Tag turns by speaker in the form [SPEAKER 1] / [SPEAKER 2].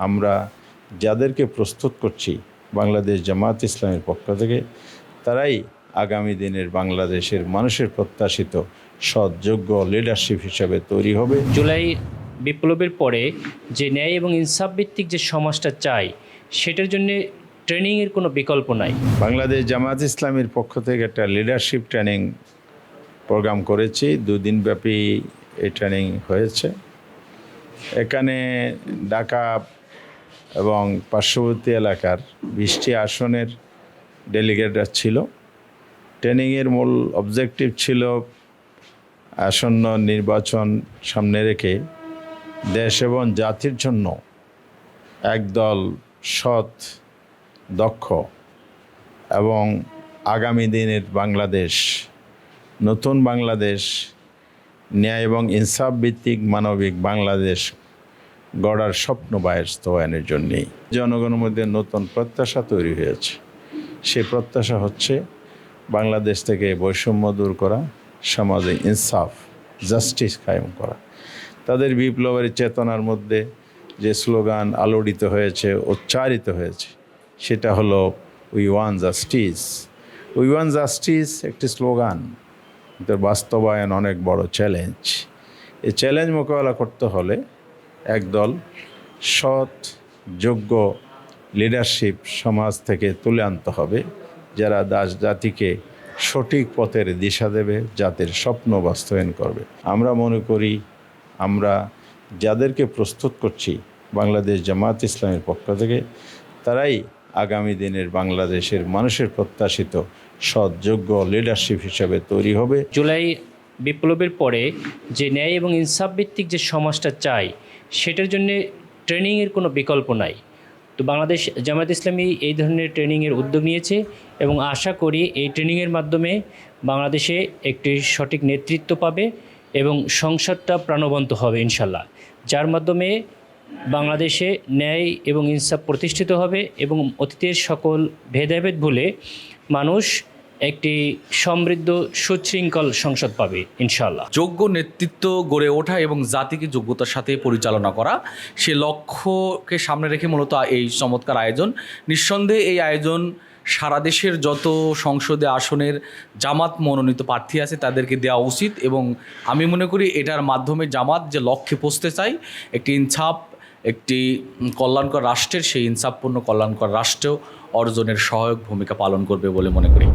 [SPEAKER 1] আমরা যাদেরকে প্রস্তুত করছি বাংলাদেশ জামায়াত ইসলামীর পক্ষ থেকে, তারাই আগামী দিনের বাংলাদেশের মানুষের প্রত্যাশিত সৎ যোগ্য লিডারশিপ হিসেবে তৈরি হবে।
[SPEAKER 2] জুলাই বিপ্লবের পরে যে ন্যায় এবং ইনসাফ ভিত্তিক যে সমাজটা চাই, সেটার জন্য ট্রেনিংয়ের কোনো বিকল্প নাই।
[SPEAKER 1] বাংলাদেশ জামায়াত ইসলামীর পক্ষ থেকে একটা লিডারশিপ ট্রেনিং প্রোগ্রাম করেছি, 2 দিনব্যাপী এই ট্রেনিং হয়েছে। এখানে ঢাকা এবং পার্শ্ববর্তী এলাকার 20টি আসনের ডেলিগেটরা ছিল। ট্রেনিংয়ের মূল অবজেক্টিভ ছিল আসন্ন নির্বাচন সামনে রেখে দেশ এবং জাতির জন্য একদল সৎ, দক্ষ এবং আগামী দিনের বাংলাদেশ, নতুন বাংলাদেশ, ন্যায় এবং ইনসাফ ভিত্তিক মানবিক বাংলাদেশ গড়ার স্বপ্ন বাস্তবায়নের জন্যেই জনগণের মধ্যে নতুন প্রত্যাশা তৈরি হয়েছে। সেই প্রত্যাশা হচ্ছে বাংলাদেশ থেকে বৈষম্য দূর করা, সমাজে ইনসাফ, জাস্টিস কায়েম করা। তাদের বিপ্লবের চেতনার মধ্যে যে স্লোগান আলোড়িত হয়েছে, উচ্চারিত হয়েছে, সেটা হলো we want justice. We want justice একটি স্লোগান, কিন্তু বাস্তবায়ন অনেক বড় চ্যালেঞ্জ। এই চ্যালেঞ্জ মোকাবেলা করতে হলে একদল সৎ, যোগ্য লিডারশিপ সমাজ থেকে তুলে আনতে হবে, যারা জাতিকে সঠিক পথের দিশা দেবে, জাতির স্বপ্ন বাস্তবায়ন করবে। আমরা মনে করি আমরা যাদেরকে প্রস্তুত করছি বাংলাদেশ জামায়াত ইসলামীর পক্ষ থেকে, তারাই আগামী দিনের বাংলাদেশের মানুষের প্রত্যাশিত সৎ, যোগ্য লিডারশিপ হিসেবে তৈরি হবে।
[SPEAKER 2] জুলাই বিপ্লবের পরে যে ন্যায় এবং ইনসাফ ভিত্তিক যে সমাজটা চাই, সেটার জন্য ট্রেনিংয়ের কোনো বিকল্প নাই। তো বাংলাদেশ জামায়াত ইসলামী এই ধরনের ট্রেনিংয়ের উদ্যোগ নিয়েছে এবং আশা করি এই ট্রেনিংয়ের মাধ্যমে বাংলাদেশে একটি সঠিক নেতৃত্ব পাবে এবং সংসদটা প্রাণবন্ত হবে ইনশাল্লাহ, যার মাধ্যমে বাংলাদেশে ন্যায় এবং ইনসাফ প্রতিষ্ঠিত হবে এবং অতীতের সকল ভেদাভেদ ভুলে মানুষ একটি সমৃদ্ধ সুশৃঙ্খল সংসদ পাবে ইনশাল্লাহ।
[SPEAKER 3] যোগ্য নেতৃত্ব গড়ে ওঠা এবং জাতিকে যোগ্যতার সাথে পরিচালনা করা, সে লক্ষ্যকে সামনে রেখে মূলত এই চমৎকার আয়োজন। নিঃসন্দেহে এই আয়োজন সারা দেশের যত সংসদে আসনের জামাত মনোনীত প্রার্থী আছে তাদেরকে দেওয়া উচিত এবং আমি মনে করি এটার মাধ্যমে জামাত যে লক্ষ্যে পৌঁছতে চাই, একটি ইনসাফ, একটি কল্যাণকর রাষ্ট্রের, সেই ইনসাফপূর্ণ কল্যাণকর রাষ্ট্র অর্জনের সহায়ক ভূমিকা পালন করবে বলে মনে করি।